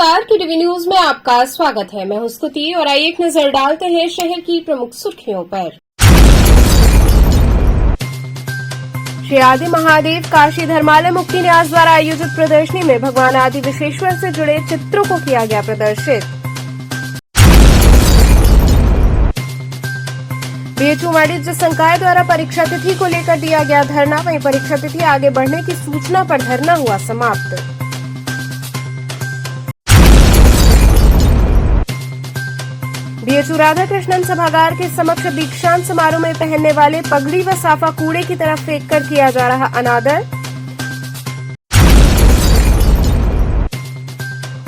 नमस्कार, TV news में आपका स्वागत है। मैं हूं स्तुति और आइए एक नजर डालते हैं शहर की प्रमुख सुर्खियों पर। श्री आदि महादेव काशी धर्मालय मुक्ति न्यास द्वारा आयोजित प्रदर्शनी में भगवान आदि विशेश्वर से जुड़े चित्रों को किया गया प्रदर्शित। बीएचयू वाणिज्य संकाय द्वारा परीक्षा तिथि को लेकर दिया गया धरना, वहीं परीक्षा तिथि आगे बढ़ने की सूचना पर धरना हुआ समाप्त। बीएचयू राधाकृष्णन सभागार के समक्ष दीक्षांत समारोह में पहनने वाले पगड़ी व साफा कूड़े की तरफ फेंककर किया जा रहा अनादर।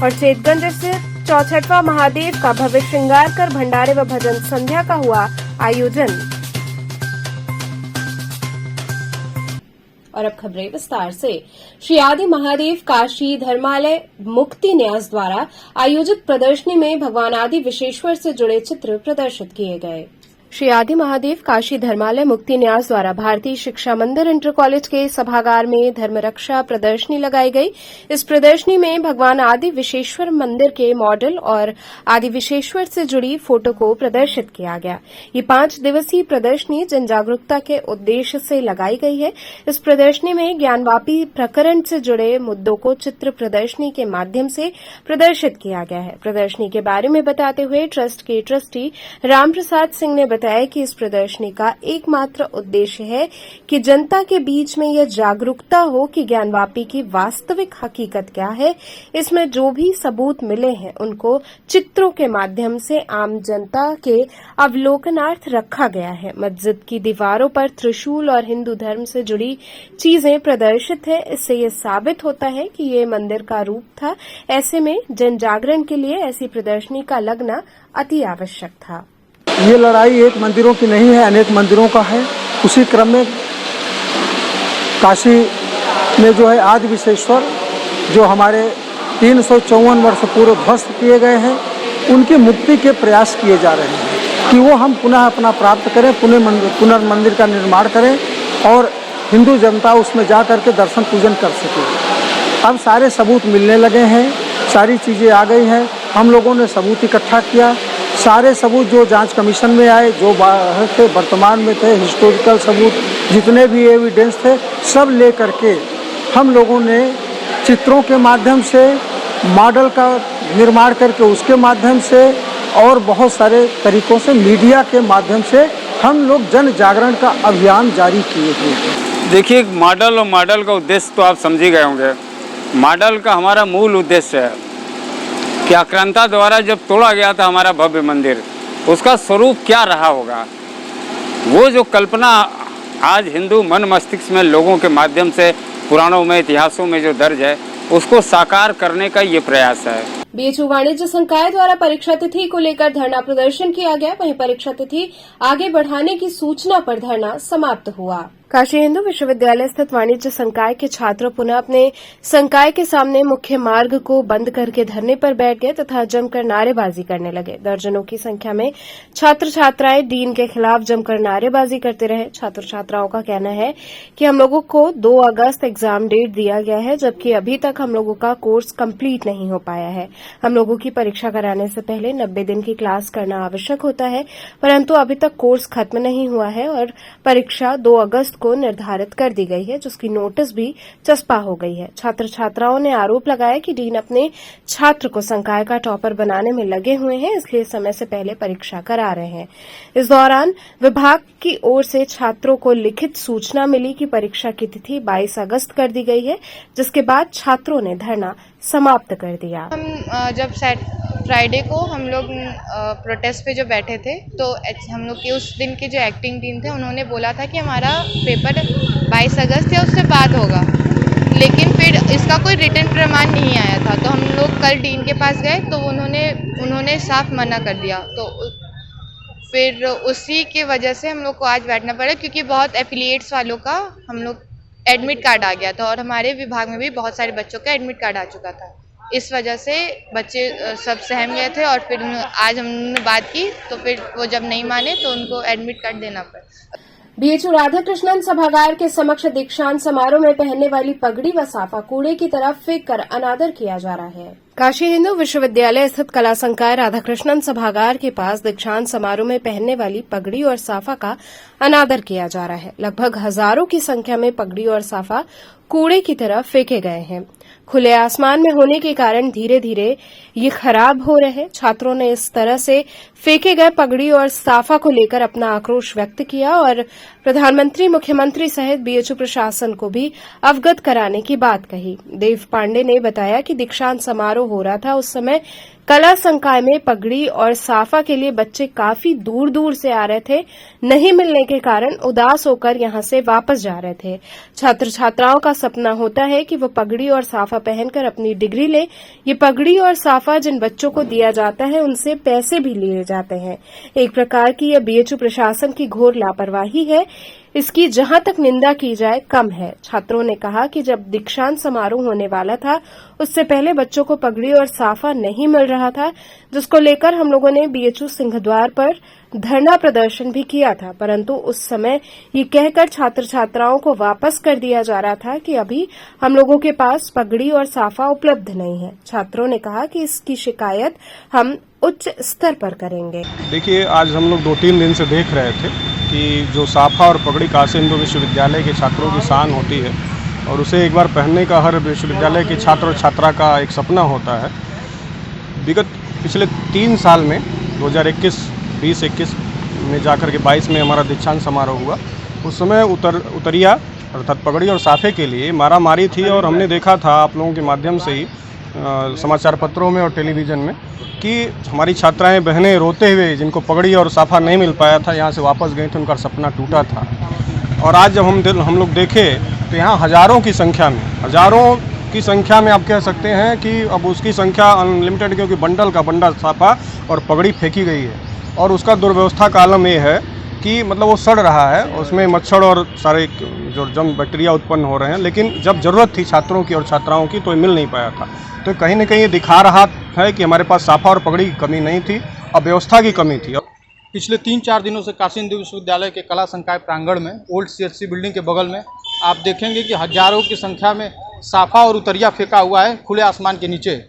और चेतगंज से 64वां महादेव का भव्य श्रृंगार कर भंडारे व भजन संध्या का हुआ आयोजन। और अब खबरें विस्तार से। श्री आदि महादेव काशी धर्मालय मुक्ति न्यास द्वारा आयोजित प्रदर्शनी में भगवान आदि विशेश्वर से जुड़े चित्र प्रदर्शित किए गए। श्री आदि महादेव काशी धर्मालय मुक्ति न्यास द्वारा भारतीय शिक्षा मंदिर इंटर कॉलेज के सभागार में धर्म रक्षा प्रदर्शनी लगाई गई। इस प्रदर्शनी में भगवान आदि विशेश्वर मंदिर के मॉडल और आदि विशेश्वर से जुड़ी फोटो को प्रदर्शित किया गया। ये 5 दिवसीय प्रदर्शनी जन जागरूकता के उद्देश्य से लगाई गई है। इस प्रदर्शनी में ज्ञानवापी प्रकरण से जुड़े मुद्दों को चित्र प्रदर्शनी के माध्यम से प्रदर्शित किया गया है। प्रदर्शनी के बारे में बताते हुए ट्रस्ट के ट्रस्टी राम प्रसाद सिंह ने बताया कि इस प्रदर्शनी का एकमात्र उद्देश्य है कि जनता के बीच में यह जागरूकता हो कि ज्ञानवापी की वास्तविक हकीकत क्या है। इसमें जो भी सबूत मिले हैं उनको चित्रों के माध्यम से आम जनता के अवलोकनार्थ रखा गया है। मस्जिद की दीवारों पर त्रिशूल और हिंदू धर्म से जुड़ी चीजें प्रदर्शित है। इससे यह साबित होता है कि ये मंदिर का रूप था। ऐसे में जन जागरण के लिए ऐसी प्रदर्शनी का लगना अति आवश्यक था। ये लड़ाई एक मंदिरों की नहीं है, अनेक मंदिरों का है। उसी क्रम में काशी में जो है आदि विशेश्वर जो हमारे 354 वर्ष पूर्व ध्वस्त किए गए हैं, उनकी मुक्ति के प्रयास किए जा रहे हैं कि वो हम पुनः अपना प्राप्त करें, पुनर्मंदिर का निर्माण करें और हिंदू जनता उसमें जा करके दर्शन पूजन कर सके। अब सारे सबूत मिलने लगे हैं, सारी चीज़ें आ गई हैं। हम लोगों ने सबूत इकट्ठा किया। सारे सबूत जो जांच कमीशन में आए, जो बाहर थे, वर्तमान में थे, हिस्टोरिकल सबूत जितने भी एविडेंस थे, सब ले करके हम लोगों ने चित्रों के माध्यम से मॉडल का निर्माण करके उसके माध्यम से और बहुत सारे तरीकों से मीडिया के माध्यम से हम लोग जन जागरण का अभियान जारी किए हुए हैं। देखिए, मॉडल और मॉडल का उद्देश्य तो आप समझ ही गए होंगे। मॉडल का हमारा मूल उद्देश्य है कि आक्रांता द्वारा जब तोड़ा गया था हमारा भव्य मंदिर, उसका स्वरूप क्या रहा होगा। वो जो कल्पना आज हिंदू मन मस्तिष्क में लोगों के माध्यम से पुराणों में, इतिहासों में जो दर्ज है, उसको साकार करने का ये प्रयास है। बीएचयू वाणिज्य संकाय द्वारा परीक्षा तिथि को लेकर धरना प्रदर्शन किया गया। वहीं परीक्षा तिथि आगे बढ़ाने की सूचना पर धरना समाप्त हुआ। काशी हिंदू विश्वविद्यालय स्थित वाणिज्य संकाय के छात्र पुनः अपने संकाय के सामने मुख्य मार्ग को बंद करके धरने पर बैठ गए तथा जमकर नारेबाजी करने लगे। दर्जनों की संख्या में छात्र छात्राएं डीन के खिलाफ जमकर नारेबाजी करते रहे। छात्र छात्राओं का कहना है कि हम लोगों को 2 अगस्त एग्जाम डेट दिया गया है, जबकि अभी तक हम लोगों का कोर्स कंप्लीट नहीं हो पाया है। हम लोगों की परीक्षा कराने से पहले 90 दिन की क्लास करना आवश्यक होता है, परंतु अभी तक कोर्स खत्म नहीं हुआ है और परीक्षा 2 अगस्त को निर्धारित कर दी गई है, जिसकी नोटिस भी चस्पा हो गई है। छात्र छात्राओं ने आरोप लगाया कि डीन अपने छात्र को संकाय का टॉपर बनाने में लगे हुए हैं, इसलिए समय से पहले परीक्षा करा रहे हैं। इस दौरान विभाग की ओर से छात्रों को लिखित सूचना मिली कि परीक्षा की तिथि 22 अगस्त कर दी गई है, जिसके बाद छात्रों ने धरना समाप्त कर दिया। हम जब फ्राइडे को हम लोग प्रोटेस्ट पे जो बैठे थे, तो हम लोग के उस दिन के जो एक्टिंग टीम थे, उन्होंने बोला था कि हमारा पेपर 22 अगस्त या उससे बाद होगा, लेकिन फिर इसका कोई रिटन प्रमाण नहीं आया था। तो हम लोग कल डीन के पास गए तो उन्होंने साफ मना कर दिया। तो फिर उसी की वजह से हम लोग को आज बैठना पड़ा, क्योंकि बहुत एफिलिएट्स वालों का हम लोग एडमिट कार्ड आ गया था और हमारे विभाग में भी बहुत सारे बच्चों का एडमिट कार्ड आ चुका था। इस वजह से बच्चे सब सहम गए थे और फिर आज हमने बात की, तो फिर वो जब नहीं माने तो उनको एडमिट कार्ड देना पड़ा। बीएचयू राधाकृष्णन सभागार के समक्ष दीक्षांत समारोह में पहनने वाली पगड़ी व साफा कूड़े की तरफ फेंक कर अनादर किया जा रहा है। काशी हिंदू विश्वविद्यालय स्थित कला संकाय राधाकृष्णन सभागार के पास दीक्षांत समारोह में पहनने वाली पगड़ी और साफा का अनादर किया जा रहा है। लगभग हजारों की संख्या में पगड़ी और साफा कूड़े की तरह फेंके गए हैं। खुले आसमान में होने के कारण धीरे धीरे ये खराब हो रहे हैं। छात्रों ने इस तरह से फेंके गए पगड़ी और साफा को लेकर अपना आक्रोश व्यक्त किया और प्रधानमंत्री, मुख्यमंत्री सहित बीएचयू प्रशासन को भी अवगत कराने की बात कही। देव पांडे ने बताया कि दीक्षांत समारोह हो रहा था, उस समय कला संकाय में पगड़ी और साफा के लिए बच्चे काफी दूर दूर से आ रहे थे। नहीं मिलने के कारण उदास होकर यहां से वापस जा रहे थे। छात्र छात्राओं का सपना होता है कि वो पगड़ी और साफा पहनकर अपनी डिग्री ले। ये पगड़ी और साफा जिन बच्चों को दिया जाता है उनसे पैसे भी लिए जाते हैं। एक प्रकार की यह बीएचयू प्रशासन की घोर लापरवाही है। इसकी जहां तक निंदा की जाए कम है। छात्रों ने कहा कि जब दीक्षांत समारोह होने वाला था उससे पहले बच्चों को पगड़ी और साफा नहीं मिल रहा था, जिसको लेकर हम लोगों ने बीएचयू सिंहद्वार पर धरना प्रदर्शन भी किया था, परंतु उस समय ये कहकर छात्र छात्राओं को वापस कर दिया जा रहा था कि अभी हम लोगों के पास पगड़ी और साफा उपलब्ध नहीं है। छात्रों ने कहा कि इसकी शिकायत हम उच्च स्तर पर करेंगे। देखिए, आज हम लोग 2-3 दिन से देख रहे थे कि जो साफा और पगड़ी काशी हिंदू विश्वविद्यालय के छात्रों की शान होती है और उसे एक बार पहनने का हर विश्वविद्यालय के छात्र और छात्रा का एक सपना होता है। विगत पिछले 3 साल में 2021 में जाकर के 22 में हमारा दीक्षांत समारोह हुआ। उस समय उतरिया अर्थात पगड़ी और साफे के लिए मारामारी थी और हमने देखा था आप लोगों के माध्यम से ही समाचार पत्रों में और टेलीविज़न में कि हमारी छात्राएं बहनें रोते हुए, जिनको पगड़ी और साफा नहीं मिल पाया था, यहाँ से वापस गई थी, उनका सपना टूटा था। और आज जब हम लोग देखे तो यहाँ हज़ारों की संख्या में आप कह सकते हैं कि अब उसकी संख्या अनलिमिटेड, क्योंकि बंडल का बंडल साफा और पगड़ी फेंकी गई है। और उसका दुर्व्यवस्था का आलम ये है कि मतलब वो सड़ रहा है, उसमें मच्छर और सारे जो जंग बैक्टीरिया उत्पन्न हो रहे हैं। लेकिन जब ज़रूरत थी छात्रों की और छात्राओं की तो ये मिल नहीं पाया था। तो कहीं न कहीं ये दिखा रहा है कि हमारे पास साफा और पगड़ी की कमी नहीं थी, अव्यवस्था की कमी थी। पिछले 3-4 दिनों से काशी हिंदू विश्वविद्यालय के कला संकाय प्रांगण में ओल्ड सीएचसी बिल्डिंग के बगल में आप देखेंगे कि हजारों की संख्या में साफा और उतरिया फेंका हुआ है खुले आसमान के नीचे।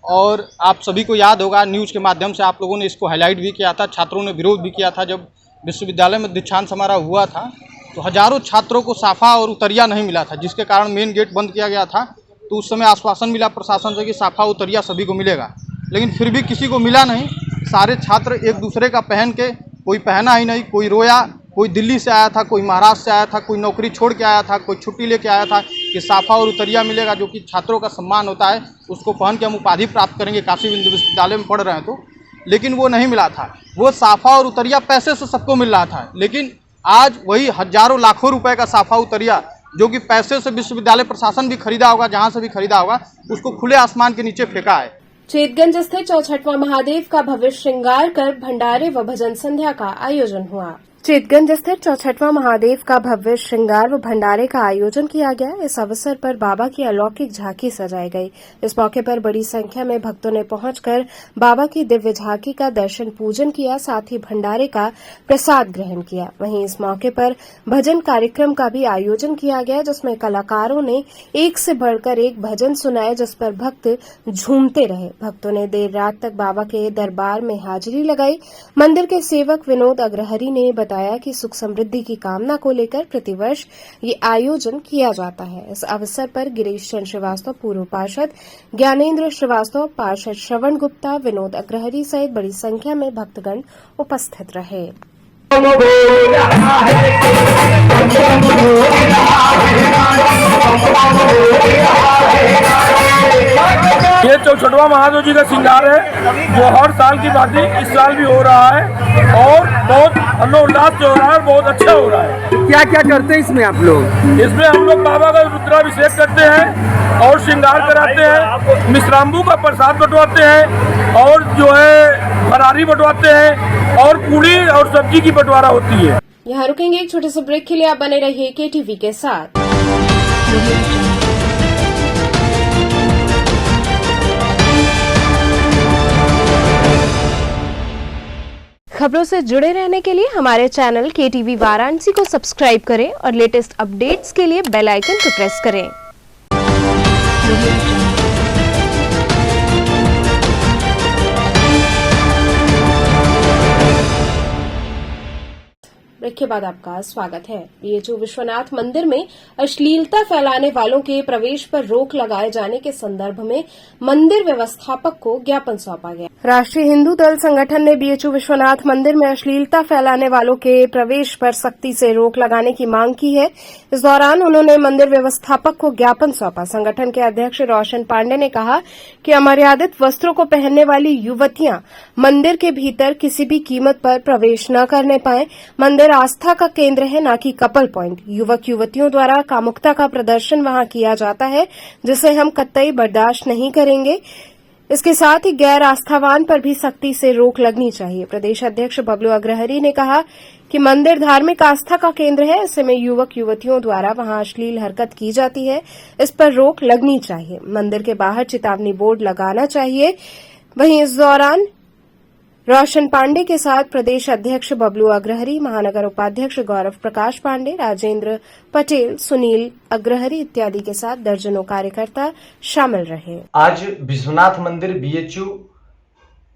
और आप सभी को याद होगा, न्यूज़ के माध्यम से आप लोगों ने इसको हाईलाइट भी किया था, छात्रों ने विरोध भी किया था। जब विश्वविद्यालय में दीक्षांत समारोह हुआ था तो हजारों छात्रों को साफा और उतरिया नहीं मिला था, जिसके कारण मेन गेट बंद किया गया था। तो उस समय आश्वासन मिला प्रशासन से कि साफा उतरिया सभी को मिलेगा, लेकिन फिर भी किसी को मिला नहीं। सारे छात्र एक दूसरे का पहन के, कोई पहना ही नहीं, कोई रोया, कोई दिल्ली से आया था, कोई महाराष्ट्र से आया था, कोई नौकरी छोड़ के आया था, कोई छुट्टी लेके आया था कि साफा और उतरिया मिलेगा, जो कि छात्रों का सम्मान होता है, उसको पहन के हम उपाधि प्राप्त करेंगे काशी हिंदू विश्वविद्यालय में पढ़ रहे हैं तो। लेकिन वो नहीं मिला था। वो साफा और उतरिया पैसे से सबको मिल रहा था, लेकिन आज वही हजारों लाखों रुपए का साफा उतरिया जो कि पैसे से विश्वविद्यालय प्रशासन भी खरीदा होगा, जहाँ से भी खरीदा होगा, उसको खुले आसमान के नीचे फेंका है। चेतगंज स्थित 64वां महादेव का भव्य श्रृंगार कर भंडारे व भजन संध्या का आयोजन हुआ। चेतगंज स्थित 64वां महादेव का भव्य श्रृंगार व भंडारे का आयोजन किया गया। इस अवसर पर बाबा की अलौकिक झांकी सजाई गई। इस मौके पर बड़ी संख्या में भक्तों ने पहुंचकर बाबा की दिव्य झांकी का दर्शन पूजन किया, साथ ही भंडारे का प्रसाद ग्रहण किया। वहीं इस मौके पर भजन कार्यक्रम का भी आयोजन किया गया, जिसमें कलाकारों ने एक से बढ़कर एक भजन सुनाए, जिस पर भक्त झूमते रहे। भक्तों ने देर रात तक बाबा के दरबार में हाजिरी लगाई। मंदिर के सेवक विनोद अग्रहरी ने बताया कि सुख समृद्धि की कामना को लेकर प्रतिवर्ष ये आयोजन किया जाता है। इस अवसर पर गिरीश चंद्र श्रीवास्तव, पूर्व पार्षद ज्ञानेन्द्र श्रीवास्तव, पार्षद श्रवण गुप्ता, विनोद अग्रहरी सहित बड़ी संख्या में भक्तगण उपस्थित रहे। ये 64वां महादेव जी का श्रृंगार है, जो हर साल की भांति इस साल भी हो रहा है और बहुत हर्षोल्लास से हो रहा है, बहुत अच्छा हो रहा है। क्या क्या करते हैं इसमें आप लोग? इसमें हम लोग बाबा का रुद्राभिषेक करते हैं और श्रृंगार कराते हैं, मिश्राम्बू का प्रसाद बंटवाते हैं और जो है फरारी बंटवाते हैं और पूड़ी और सब्जी की बंटवारा होती है। यहाँ रुकेंगे एक छोटे से ब्रेक के लिए। आप बने रहिए KTV के साथ। खबरों से जुड़े रहने के लिए हमारे चैनल KTV वाराणसी को सब्सक्राइब करें और लेटेस्ट अपडेट्स के लिए बेल आइकन को प्रेस करें। के बाद आपका स्वागत है। बीएचयू विश्वनाथ मंदिर में अश्लीलता फैलाने वालों के प्रवेश पर रोक लगाए जाने के संदर्भ में मंदिर व्यवस्थापक को ज्ञापन सौंपा गया। राष्ट्रीय हिंदू दल संगठन ने बीएचयू विश्वनाथ मंदिर में अश्लीलता फैलाने वालों के प्रवेश पर सख्ती से रोक लगाने की मांग की है। इस दौरान उन्होंने मंदिर व्यवस्थापक को ज्ञापन सौंपा। संगठन के अध्यक्ष रोशन पांडे ने कहा कि अमर्यादित वस्त्रों को पहनने वाली युवतियां मंदिर के भीतर किसी भी कीमत पर प्रवेश न करने पाए। मंदिर आस्था का केंद्र है, न कि कपल पॉइंट। युवक युवतियों द्वारा कामुकता का प्रदर्शन वहां किया जाता है, जिसे हम कतई बर्दाश्त नहीं करेंगे। इसके साथ ही गैर आस्थावान पर भी सख्ती से रोक लगनी चाहिए। प्रदेश अध्यक्ष बबलू अग्रहरी ने कहा कि मंदिर धार्मिक आस्था का केंद्र है, ऐसे में युवक युवतियों द्वारा वहां अश्लील हरकत की जाती है, इस पर रोक लगनी चाहिए। मंदिर के बाहर चेतावनी बोर्ड लगाना चाहिए। वहीं इस दौरान रोशन पांडे के साथ प्रदेश अध्यक्ष बबलू अग्रहरी, महानगर उपाध्यक्ष गौरव प्रकाश पांडे, राजेंद्र पटेल, सुनील अग्रहरी इत्यादि के साथ दर्जनों कार्यकर्ता शामिल रहे। आज विश्वनाथ मंदिर बीएचयू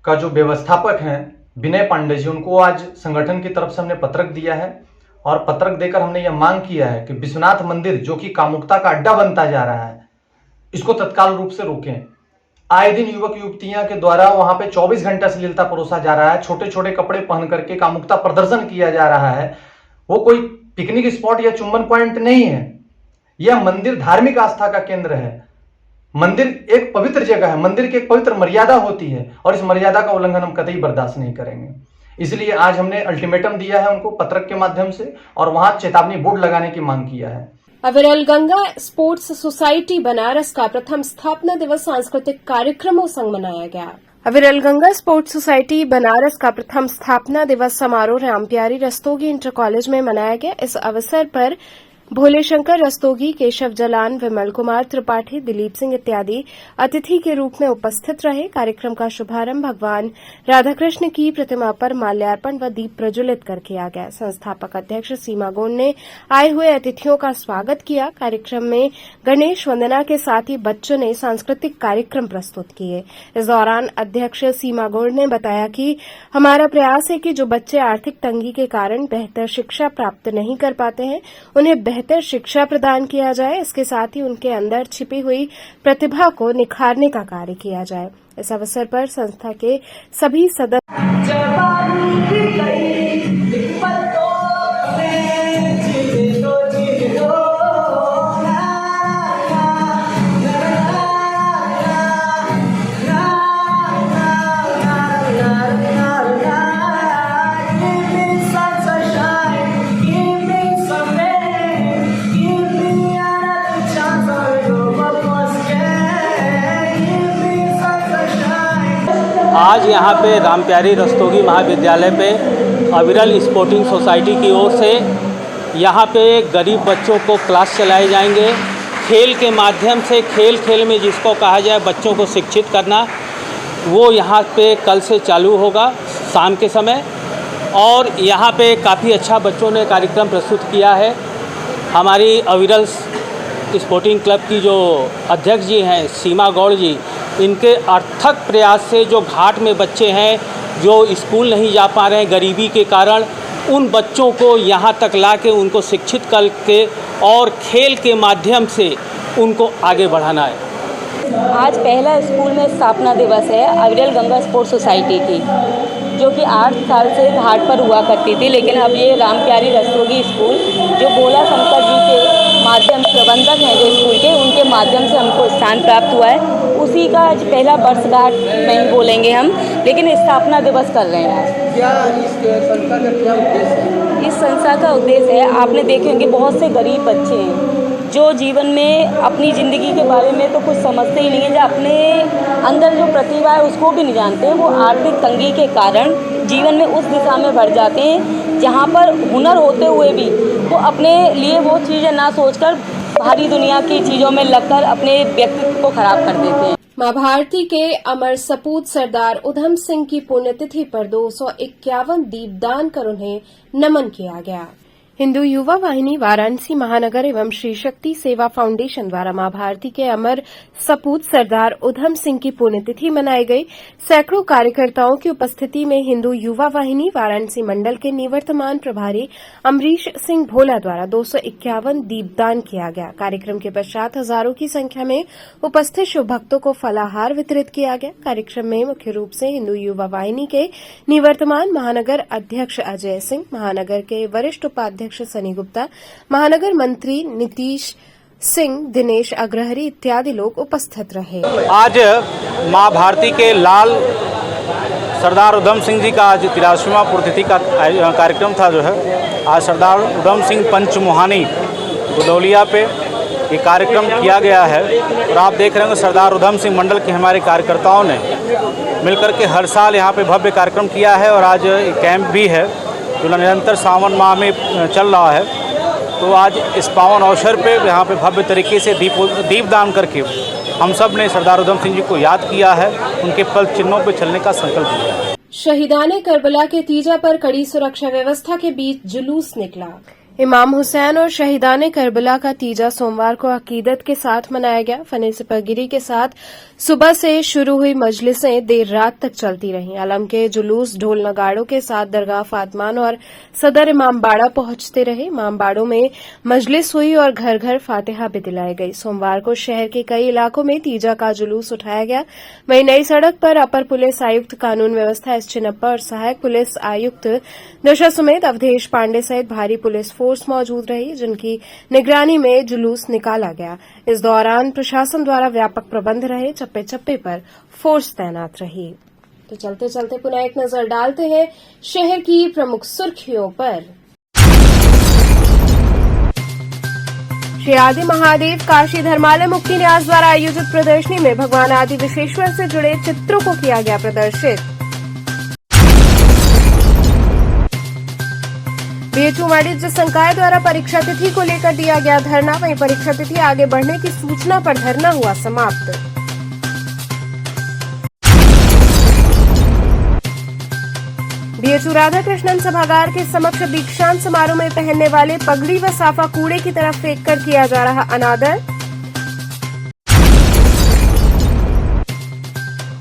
का जो व्यवस्थापक हैं विनय पांडे जी, उनको आज संगठन की तरफ से हमने पत्रक दिया है और पत्रक देकर हमने यह मांग किया है कि विश्वनाथ मंदिर जो कि कामुकता का अड्डा बनता जा रहा है, इसको तत्काल रूप से रोकें। आए दिन युवक युवतियां के द्वारा वहां पे 24 घंटा अश्लीलता परोसा जा रहा है, छोटे छोटे कपड़े पहन करके कामुकता प्रदर्शन किया जा रहा है। वो कोई पिकनिक स्पॉट या चुंबन पॉइंट नहीं है, यह मंदिर धार्मिक आस्था का केंद्र है। मंदिर एक पवित्र जगह है, मंदिर की एक पवित्र मर्यादा होती है और इस मर्यादा का उल्लंघन हम कतई बर्दाश्त नहीं करेंगे। इसलिए आज हमने अल्टीमेटम दिया है उनको पत्रक के माध्यम से और वहां चेतावनी बोर्ड लगाने की मांग किया है। अविरल गंगा स्पोर्ट्स सोसाइटी बनारस का प्रथम स्थापना दिवस सांस्कृतिक कार्यक्रमों संग मनाया गया। अविरल गंगा स्पोर्ट्स सोसाइटी बनारस का प्रथम स्थापना दिवस समारोह रामप्यारी रस्तोगी इंटर कॉलेज में मनाया गया। इस अवसर पर भोले शंकर रस्तोगी, केशव जलान, विमल कुमार त्रिपाठी, दिलीप सिंह इत्यादि अतिथि के रूप में उपस्थित रहे। कार्यक्रम का शुभारंभ भगवान राधाकृष्ण की प्रतिमा पर माल्यार्पण व दीप प्रज्वलित कर किया गया। संस्थापक अध्यक्ष सीमा गोंड ने आए हुए अतिथियों का स्वागत किया। कार्यक्रम में गणेश वंदना के साथ ही बच्चों ने सांस्कृतिक कार्यक्रम प्रस्तुत किए। इस दौरान अध्यक्ष सीमा गोंड ने बताया कि हमारा प्रयास है कि जो बच्चे आर्थिक तंगी के कारण बेहतर शिक्षा प्राप्त नहीं कर पाते हैं, उन्हें बेहतर शिक्षा प्रदान किया जाए। इसके साथ ही उनके अंदर छिपी हुई प्रतिभा को निखारने का कार्य किया जाए। इस अवसर पर संस्था के सभी सदस्य आज यहाँ पे रामप्यारी रस्तोगी महाविद्यालय पे अविरल स्पोर्टिंग सोसाइटी की ओर से यहाँ पे गरीब बच्चों को क्लास चलाए जाएंगे। खेल के माध्यम से खेल में जिसको कहा जाए बच्चों को शिक्षित करना, वो यहाँ पे कल से चालू होगा शाम के समय। और यहाँ पे काफ़ी अच्छा बच्चों ने कार्यक्रम प्रस्तुत किया है। हमारी अविरल स्पोर्टिंग क्लब की जो अध्यक्ष जी हैं सीमा गौड़ जी, इनके अर्थक प्रयास से जो घाट में बच्चे हैं जो स्कूल नहीं जा पा रहे हैं गरीबी के कारण, उन बच्चों को यहाँ तक ला के उनको शिक्षित करके और खेल के माध्यम से उनको आगे बढ़ाना है। आज पहला स्कूल में स्थापना दिवस है अविरल गंगा स्पोर्ट्स सोसाइटी की, जो कि 8 साल से घाट पर हुआ करती थी, लेकिन अब ये रामप्यारी रस्तोगी स्कूल जो भोला शंकर जी के माध्यम प्रबंधक हैं जो स्कूल के, उनके माध्यम से हमको स्थान प्राप्त हुआ है। उसी का आज पहला वर्षगांठ नहीं बोलेंगे हम, लेकिन स्थापना दिवस कर रहे हैं। क्या इस संस्था का क्या उद्देश्य है? इस संस्था का उद्देश्य है, आपने देखे होंगे बहुत से गरीब बच्चे हैं जो जीवन में अपनी ज़िंदगी के बारे में तो कुछ समझते ही नहीं हैं, जो अपने अंदर जो प्रतिभा है उसको भी नहीं जानते हैं। वो आर्थिक तंगी के कारण जीवन में उस दिशा में बढ़ जाते हैं जहाँ पर हुनर होते हुए भी वो अपने लिए वो चीज़ें ना सोचकर बाहरी दुनिया की चीज़ों में लगकर अपने व्यक्तित्व को खराब कर देते हैं। मां भारती के अमर सपूत सरदार उधम सिंह की पुण्यतिथि पर 251 दीपदान कर उन्हें नमन किया गया। हिंदू युवा वाहिनी वाराणसी महानगर एवं श्री शक्ति सेवा फाउंडेशन द्वारा मां भारती के अमर सपूत सरदार उधम सिंह की पुण्यतिथि मनाई गई। सैकड़ों कार्यकर्ताओं की उपस्थिति में हिंदू युवा वाहिनी वाराणसी मंडल के निवर्तमान प्रभारी अमरीश सिंह भोला द्वारा 251 दीपदान किया गया। कार्यक्रम के पश्चात हजारों की संख्या में उपस्थित शिव भक्तों को फलाहार वितरित किया गया। कार्यक्रम में मुख्य रूप से हिंदू युवा वाहिनी के निवर्तमान महानगर अध्यक्ष अजय सिंह, महानगर के वरिष्ठ उपाध्यक्ष सनी गुप्ता, महानगर मंत्री नीतीश सिंह, दिनेश अग्रहरी इत्यादि लोग उपस्थित रहे। आज मां भारती के लाल सरदार उधम सिंह जी का आज 83वां पुण्यतिथि का कार्यक्रम था। जो है आज सरदार उधम सिंह पंचमुहानी बुदौलिया पे ये कार्यक्रम किया गया है और आप देख रहे होंगे सरदार उधम सिंह मंडल के हमारे कार्यकर्ताओं ने मिलकर के हर साल यहाँ पे भव्य कार्यक्रम किया है और आज कैंप भी है जो निरंतर सावन माह में चल रहा है। तो आज इस पावन अवसर पे यहाँ पे भव्य तरीके से दीपदान करके हम सब ने सरदार उधम सिंह जी को याद किया है, उनके पल चिन्हों पे चलने का संकल्प लिया है। शहीदाने करबला के तीजा पर कड़ी सुरक्षा व्यवस्था के बीच जुलूस निकला। इमाम हुसैन और शहीदाने करबला का तीजा सोमवार को अकीदत के साथ मनाया गया। फने सिपहगिरी के साथ सुबह से शुरू हुई मजलिसें देर रात तक चलती रहीं। आलम के जुलूस ढोल नगाड़ों के साथ दरगाह फातमान और सदर इमामबाड़ा पहुंचते रहे। इमामबाड़ों में मजलिस हुई और घर घर फातिहा भी दिलाई गई। सोमवार को शहर के कई इलाकों में तीजा का जुलूस उठाया गया। वहीं नई सड़क पर अपर पुलिस आयुक्त कानून व्यवस्था एस चिन्नप्पा और सहायक पुलिस आयुक्त दशा समेत अवधेश पांडे सहित भारी पुलिस फोर्स मौजूद रही, जिनकी निगरानी में जुलूस निकाला गया। इस दौरान प्रशासन द्वारा व्यापक प्रबंध रहे, चप्पे चप्पे पर फोर्स तैनात रही। तो चलते चलते पुनः एक नजर डालते हैं शहर की प्रमुख सुर्खियों पर। श्री आदि महादेव काशी धर्मालय मुक्ति न्यास द्वारा आयोजित प्रदर्शनी में भगवान आदि विशेश्वर से जुड़े चित्रों को किया गया प्रदर्शित। बीएचयू वाणिज्य संकाय द्वारा परीक्षा तिथि को लेकर दिया गया धरना। वहीं परीक्षा तिथि आगे बढ़ने की सूचना पर धरना हुआ समाप्त। बीएचयू राधाकृष्णन सभागार के समक्ष दीक्षांत समारोह में पहनने वाले पगड़ी व साफा कूड़े की तरफ फेंककर किया जा रहा अनादर।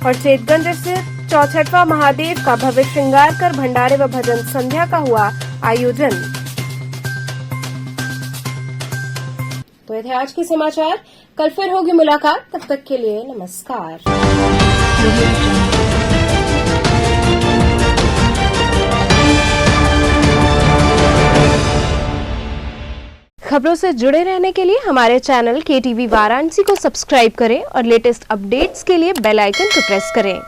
और चेतगंज से 64वां महादेव का भव्य श्रृंगार कर भंडारे व भजन संध्या का हुआ आयोजन। तो ये थे आज के समाचार। कल फिर होगी मुलाकात, तब तक के लिए नमस्कार। खबरों से जुड़े रहने के लिए हमारे चैनल KTV वाराणसी को सब्सक्राइब करें और लेटेस्ट अपडेट्स के लिए बेल आइकन को प्रेस करें।